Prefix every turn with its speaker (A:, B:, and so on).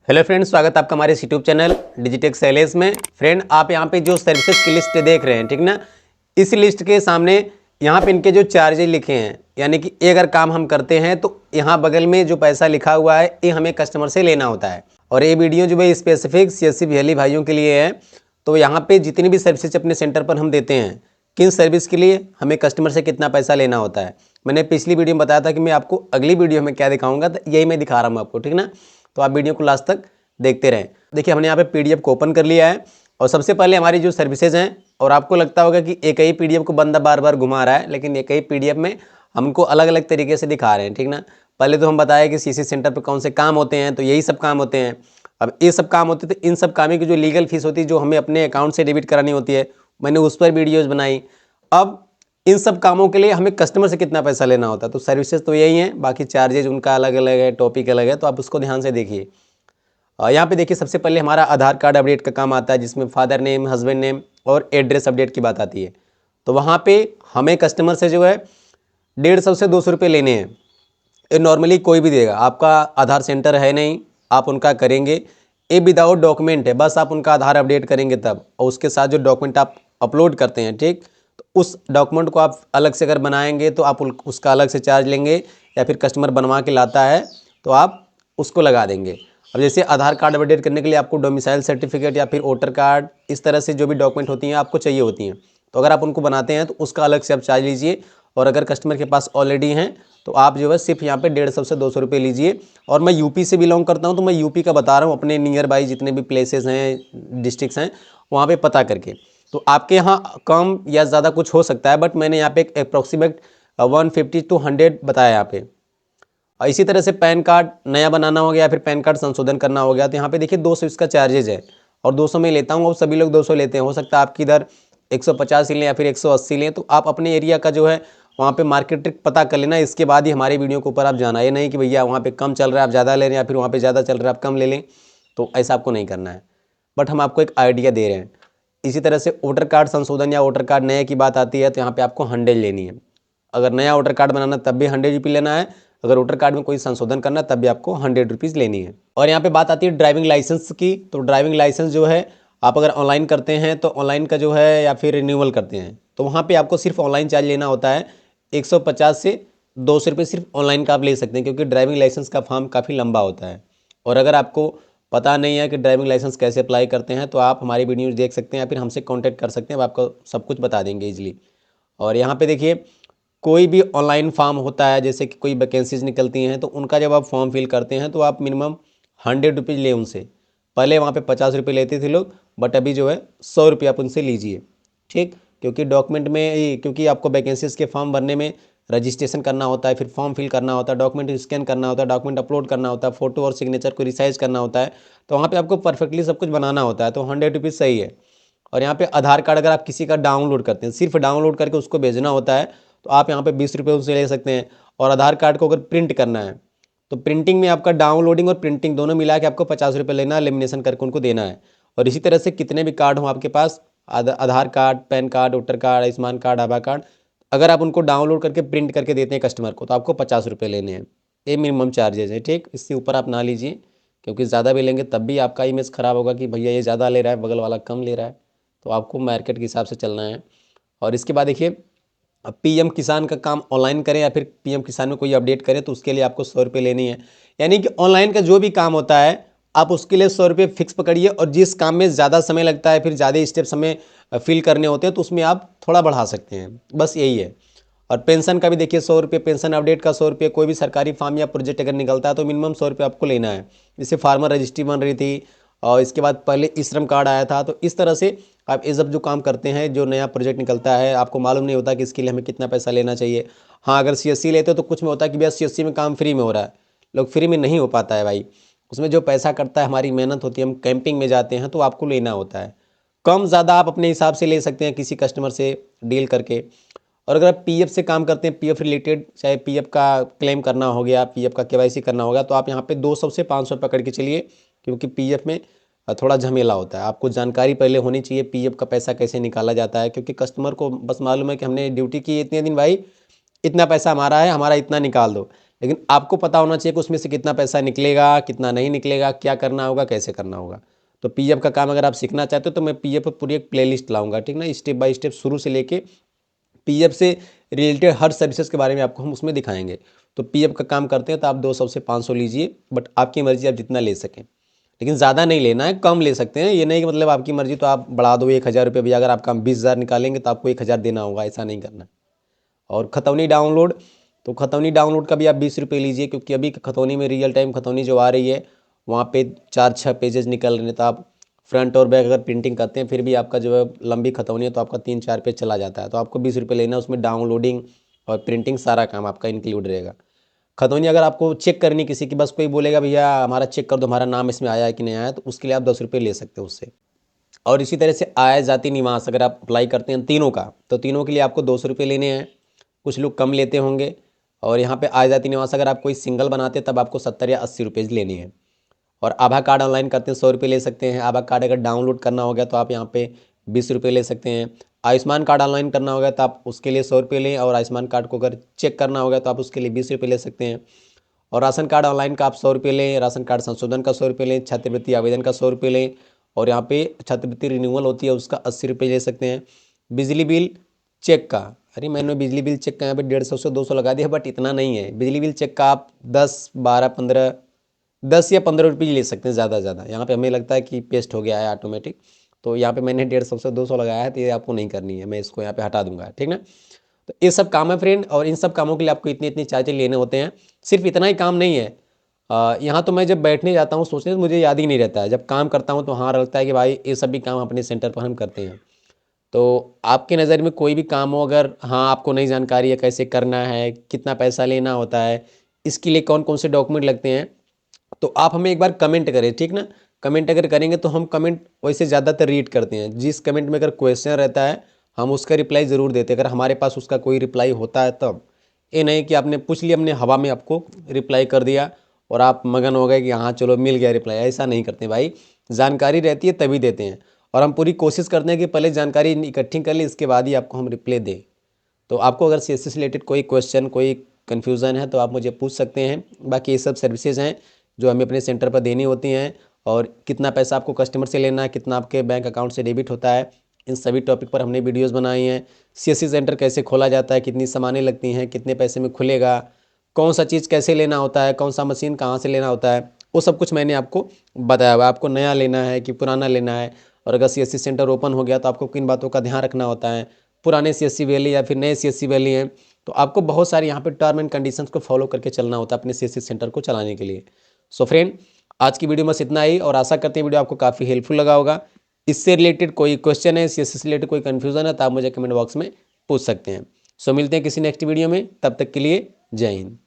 A: Hello friends, स्वागत है आपका हमारे यूट्यूब चैनल डिजिटेक सेल्स में। फ्रेंड, आप यहाँ पे जो सर्विसेज की लिस्ट देख रहे हैं, ठीक ना, इस लिस्ट के सामने यहाँ पे इनके जो चार्जेज लिखे हैं, यानी कि ये अगर काम हम करते हैं तो यहाँ बगल में जो पैसा लिखा हुआ है ये हमें कस्टमर से लेना होता है। और ये वीडियो जो है स्पेसिफिक CSC वैली भाइयों के लिए है। तो यहाँ पे जितनी भी सर्विसेज अपने सेंटर पर हम देते हैं, किन सर्विस के लिए हमें कस्टमर से कितना पैसा लेना होता है, मैंने पिछली वीडियो में बताया था कि मैं आपको अगली वीडियो में क्या दिखाऊंगा, तो यही मैं दिखा रहा हूँ आपको, ठीक ना। तो आप वीडियो को लास्ट तक देखते रहें। देखिए, हमने यहाँ पे PDF को ओपन कर लिया है और सबसे पहले हमारी जो सर्विसेज हैं, और आपको लगता होगा कि एक ही PDF को बंदा बार बार घुमा रहा है, लेकिन एक ही PDF में हमको अलग अलग तरीके से दिखा रहे हैं, ठीक ना। पहले तो हम बताया कि CC सेंटर पर कौन से काम होते हैं, तो यही सब काम होते हैं। अब ये सब काम होते हैं तो इन सब कामों की जो लीगल फीस होती है, जो हमें अपने अकाउंट से डेबिट करानी होती है, मैंने उस पर वीडियोज़ बनाई। अब इन सब कामों के लिए हमें कस्टमर से कितना पैसा लेना होता है, तो सर्विसेज तो यही हैं, बाकी चार्जेज उनका अलग अलग है, टॉपिक अलग है, तो आप उसको ध्यान से देखिए। यहाँ पे देखिए, सबसे पहले हमारा आधार कार्ड अपडेट का काम आता है, जिसमें फादर नेम, हस्बैंड नेम और एड्रेस अपडेट की बात आती है। तो वहाँ पे हमें कस्टमर से जो है 150 से 200 रुपये लेने हैं। ये नॉर्मली कोई भी देगा, आपका आधार सेंटर है नहीं, आप उनका करेंगे, ये विदाउट डॉक्यूमेंट है, बस आप उनका आधार अपडेट करेंगे तब, और उसके साथ जो डॉक्यूमेंट आप अपलोड करते हैं, ठीक, तो उस डॉक्यूमेंट को आप अलग से अगर बनाएंगे तो आप उसका अलग से चार्ज लेंगे, या फिर कस्टमर बनवा के लाता है तो आप उसको लगा देंगे। अब जैसे आधार कार्ड अपडेट करने के लिए आपको डोमिसाइल सर्टिफिकेट या फिर वोटर कार्ड, इस तरह से जो भी डॉक्यूमेंट होती हैं आपको चाहिए होती हैं, तो अगर आप उनको बनाते हैं तो उसका अलग से आप चार्ज लीजिए। और अगर कस्टमर के पास ऑलरेडी हैं तो आप जो है सिर्फ यहाँ पे 150 से 200 रुपये लीजिए। और मैं यूपी से बिलोंग करता हूँ, तो मैं यूपी का बता रहा हूँ, अपने नियर बाई जितने भी प्लेसेस हैं, डिस्ट्रिक्ट्स हैं, वहाँ पे पता करके। तो आपके यहाँ कम या ज़्यादा कुछ हो सकता है, बट मैंने यहाँ पे एक अप्रॉक्सीमेट 150 to 100 बताया यहाँ पे। और इसी तरह से पैन कार्ड नया बनाना हो गया या फिर पैन कार्ड संशोधन करना हो गया, तो यहाँ पे देखिए 200 इसका चार्जेज है, और 200 में लेता हूँ, और सभी लोग 200 लेते हैं। हो सकता है आपकी इधर 150 ही लें या फिर 180 लें, तो आप अपने एरिया का जो है वहाँ पे मार्केट रेट पता कर लेना, इसके बाद ही हमारे वीडियो के ऊपर आप जाना। ये नहीं कि भैया वहाँ पे कम चल रहा है आप ज़्यादा ले रहे हैं, या फिर वहाँ पे ज़्यादा चल रहा है आप कम ले लें, तो ऐसा आपको नहीं करना है। बट हम आपको एक आइडिया दे रहे हैं। इसी तरह से वोटर कार्ड संशोधन या वोटर कार्ड नए की बात आती है, तो यहाँ पर आपको 100 लेनी है। अगर नया वोटर कार्ड बनाना तब भी 100 रुपये लेना है, अगर वोटर कार्ड में कोई संशोधन करना तब भी आपको 100 रुपीज़ लेनी है। और यहाँ पे बात आती है ड्राइविंग लाइसेंस की, तो ड्राइविंग लाइसेंस जो है आप अगर ऑनलाइन करते हैं तो ऑनलाइन का जो है, या फिर रिन्यूअल करते हैं तो वहाँ पे आपको सिर्फ ऑनलाइन चार्ज लेना होता है। 150 से 200 रुपये सिर्फ ऑनलाइन का आप ले सकते हैं, क्योंकि ड्राइविंग लाइसेंस का फॉर्म काफ़ी लंबा होता है। और अगर आपको पता नहीं है कि ड्राइविंग लाइसेंस कैसे अप्लाई करते हैं, तो आप हमारी वीडियोज़ देख सकते हैं, या फिर हमसे कॉन्टैक्ट कर सकते हैं, आपको सब कुछ बता देंगे ईजिली। और यहाँ पे देखिए, कोई भी ऑनलाइन फॉर्म होता है, जैसे कि कोई वैकेंसीज निकलती हैं, तो उनका जब आप फॉर्म फिल करते हैं तो आप मिनिमम 100 रुपीज़ लें उनसे। पहले वहाँ पे 50 रुपये लेते थे लोग, बट अभी जो है 100 रुपये आप उनसे लीजिए, ठीक। क्योंकि डॉक्यूमेंट में, क्योंकि आपको वैकेंसीज के फॉर्म भरने में रजिस्ट्रेशन करना होता है, फिर फॉर्म फिल करना होता है, डॉक्यूमेंट स्कैन करना होता है, डॉक्यूमेंट अपलोड करना होता है, फोटो और सिग्नेचर को रिसाइज करना होता है, तो वहाँ पर आपको परफेक्टली सब कुछ बनाना होता है, तो 100 रुपीज़ सही है। और यहाँ पे आधार कार्ड अगर आप किसी का डाउनलोड करते हैं, सिर्फ डाउनलोड करके उसको भेजना होता है, तो आप यहाँ पे 20 रुपये उनसे ले सकते हैं। और आधार कार्ड को अगर प्रिंट करना है, तो प्रिंटिंग में आपका डाउनलोडिंग और प्रिंटिंग दोनों मिला के आपको 50 रुपये लेना है, लेमिनेशन करके उनको देना है। और इसी तरह से कितने भी कार्ड हों आपके पास, Aadhaar card, PAN card, voter card, Ayushman card, आभा कार्ड, अगर आप उनको डाउनलोड करके प्रिंट करके देते हैं कस्टमर को, तो आपको 50 रुपये लेने हैं। ये मिनिमम चार्जेज है, ठीक। इससे ऊपर आप ना लीजिए, क्योंकि ज़्यादा भी लेंगे तब भी आपका इमेज ख़राब होगा कि भैया ये ज़्यादा ले रहा है, बगल वाला कम ले रहा है। तो आपको मार्केट के हिसाब से चलना है। और इसके बाद देखिए, अब PM किसान का काम ऑनलाइन करें या फिर PM किसान में कोई अपडेट करें, तो उसके लिए आपको 100 रुपये लेनी है। यानी कि ऑनलाइन का जो भी काम होता है आप उसके लिए 100 रुपये फिक्स पकड़िए, और जिस काम में ज़्यादा समय लगता है, फिर ज़्यादा स्टेप्स हमें फिल करने होते हैं, तो उसमें आप थोड़ा बढ़ा सकते हैं, बस यही है। और पेंशन का भी देखिए 100 रुपये, पेंशन अपडेट का 100 रुपये, कोई भी सरकारी फॉर्म या प्रोजेक्ट अगर निकलता है तो मिनिमम 100 रुपये आपको लेना है। जैसे फार्मर रजिस्ट्री बन रही थी, और इसके बाद पहले ई श्रम कार्ड आया था, तो इस तरह से आप ये सब जो काम करते हैं, जो नया प्रोजेक्ट निकलता है, आपको मालूम नहीं होता कि इसके लिए हमें कितना पैसा लेना चाहिए। हाँ, अगर CSC लेते हो तो कुछ में होता है कि भैया CSC में काम फ्री में हो रहा है, लोग फ्री में नहीं हो पाता है भाई, उसमें जो पैसा कटता है, हमारी मेहनत होती है, हम कैंपिंग में जाते हैं, तो आपको लेना होता है। कम ज़्यादा आप अपने हिसाब से ले सकते हैं किसी कस्टमर से डील करके। और अगर आप PF से काम करते हैं, PF रिलेटेड, चाहे PF का क्लेम करना हो गया, PF का KYC करना होगा, तो आप यहाँ पे 200 से 500 पकड़ के चलिए, क्योंकि PF में थोड़ा झमेला होता है। आपको जानकारी पहले होनी चाहिए PF का पैसा कैसे निकाला जाता है, क्योंकि कस्टमर को बस मालूम है कि हमने ड्यूटी की इतने दिन भाई, इतना पैसा हमारा है, हमारा इतना निकाल दो। लेकिन आपको पता होना चाहिए कि उसमें से कितना पैसा निकलेगा, कितना नहीं निकलेगा, क्या करना होगा, कैसे करना होगा। तो पीएफ का काम अगर आप सीखना चाहते हो तो मैं पीएफ पर पूरी एक प्लेलिस्ट लाऊंगा, ठीक ना, स्टेप बाय स्टेप शुरू से लेके पीएफ से रिलेटेड हर सर्विसेज के बारे में आपको हम उसमें दिखाएंगे। तो पीएफ का काम करते हैं तो आप 200 से 500 लीजिए, बट आपकी मर्जी, आप जितना ले सकें, लेकिन ज़्यादा नहीं लेना है, कम ले सकते हैं। ये नहीं कि मतलब आपकी मर्जी तो आप बढ़ा दो 1000 रुपये भी, अगर आपका 20,000 निकालेंगे तो आपको 1000 देना होगा, ऐसा नहीं करना। और खतौनी डाउनलोड, तो खतौनी डाउनलोड का भी आप 20 रुपये लीजिए, क्योंकि अभी खतौनी में रियल टाइम खतौनी जो आ रही है वहाँ पे 4-6 पेजेस निकल रहे हैं, तो आप फ्रंट और बैक अगर प्रिंटिंग करते हैं फिर भी आपका जो है लंबी खतौनी है तो आपका 3-4 पेज चला जाता है। तो आपको 20 रुपये लेना, उसमें डाउनलोडिंग और प्रिंटिंग सारा काम आपका इंक्लूड रहेगा। खतौनी अगर आपको चेक करनी किसी की, बस कोई बोलेगा भैया हमारा चेक कर दो, हमारा नाम इसमें आया है कि नहीं आया, तो उसके लिए आप 10 रुपये ले सकते हो उससे। और इसी तरह से आय जाति निवास अगर आप अप्लाई करते हैं तीनों का, तो तीनों के लिए आपको 200 रुपये लेने हैं। कुछ लोग कम लेते होंगे। और यहाँ पे आय जाति निवास अगर आप कोई सिंगल बनाते हैं तब आपको 70 या 80 रुपये लेने हैं। और आभा कार्ड ऑनलाइन करते हैं 100 रुपये ले सकते हैं। आभा कार्ड अगर डाउनलोड करना हो गया तो आप यहाँ पे 20 रुपये ले सकते हैं। आयुष्मान कार्ड ऑनलाइन करना होगा तो आप उसके लिए 100 रुपये लें, और आयुष्मान कार्ड को अगर चेक करना होगा तो आप उसके लिए 20 रुपये ले सकते हैं। और राशन कार्ड ऑनलाइन का आप 100 रुपये लें, राशन कार्ड संशोधन का 100 रुपये लें, छात्रवृत्ति आवेदन का 100 रुपये लें, और यहाँ पे छात्रवृत्ति रिन्यूअल होती है उसका 80 रुपये ले सकते हैं। बिजली बिल चेक का, अरे मैंने बिजली बिल चेक का यहाँ पे 150 से 200 लगा दिया, बट इतना नहीं है। बिजली बिल चेक का आप 10 या 15 रुपये ले सकते हैं ज़्यादा से ज़्यादा। यहाँ पे हमें लगता है कि पेस्ट हो गया है ऑटोमेटिक, तो यहाँ पे मैंने 150 से 200 लगाया है, तो ये आपको नहीं करनी है, मैं इसको यहाँ पे हटा दूंगा, ठीक ना। तो ये सब काम है फ्रेंड, और इन सब कामों के लिए आपको इतनी इतनी चार्जेस लेने होते हैं। सिर्फ इतना ही काम नहीं है, यहाँ तो मैं जब बैठने जाता हूँ सोचने तो मुझे याद ही नहीं रहता है, जब काम करता हूँ तो हाँ लगता है कि भाई ये सब भी काम अपने सेंटर पर हम करते हैं। तो आपके नज़र में कोई भी काम हो, अगर हाँ आपको नई जानकारी है, कैसे करना है, कितना पैसा लेना होता है, इसके लिए कौन कौन से डॉक्यूमेंट लगते हैं, तो आप हमें एक बार कमेंट करें, ठीक ना। कमेंट अगर करेंगे तो हम कमेंट वैसे ज़्यादातर रीड करते हैं। जिस कमेंट में अगर क्वेश्चन रहता है हम उसका रिप्लाई ज़रूर देते हैं, अगर हमारे पास उसका कोई रिप्लाई होता है तब। ये नहीं कि आपने पूछ लिया, हमने हवा में आपको रिप्लाई कर दिया और आप मगन हो गए कि हाँ चलो मिल गया रिप्लाई, ऐसा नहीं करते भाई। जानकारी रहती है तभी देते हैं, और हम पूरी कोशिश करते हैं कि पहले जानकारी इकट्ठी कर ली, इसके बाद ही आपको हम रिप्लाई दें। तो आपको अगर सीएससी से रिलेटेड कोई क्वेश्चन, कोई कन्फ्यूज़न है तो आप मुझे पूछ सकते हैं। बाकी ये सब सर्विसेज हैं जो हमें अपने सेंटर पर देनी होती हैं, और कितना पैसा आपको कस्टमर से लेना है, कितना आपके बैंक अकाउंट से डेबिट होता है, इन सभी टॉपिक पर हमने वीडियोस बनाई हैं। सीएससी सेंटर कैसे खोला जाता है, कितनी सामानें लगती हैं, कितने पैसे में खुलेगा, कौन सा चीज़ कैसे लेना होता है, कौन सा मशीन कहाँ से लेना होता है, वो सब कुछ मैंने आपको बताया हुआ है। आपको नया लेना है कि पुराना लेना है, और अगर सीएससी सेंटर ओपन हो गया तो आपको किन बातों का ध्यान रखना होता है, पुराने सीएससी वैली या फिर नए सीएससी वैली हैं, तो आपको बहुत सारे यहाँ पे टर्म एंड कंडीशंस को फॉलो करके चलना होता है अपने सीएससी सेंटर को चलाने के लिए। सो फ्रेंड, आज की वीडियो में बस इतना ही, और आशा करते हैं वीडियो आपको काफ़ी हेल्पफुल लगा होगा। इससे रिलेटेड कोई क्वेश्चन है, सीएससी से रिलेटेड कोई कन्फ्यूजन है तो आप मुझे कमेंट बॉक्स में पूछ सकते हैं। सो मिलते हैं किसी नेक्स्ट वीडियो में, तब तक के लिए जय हिंद।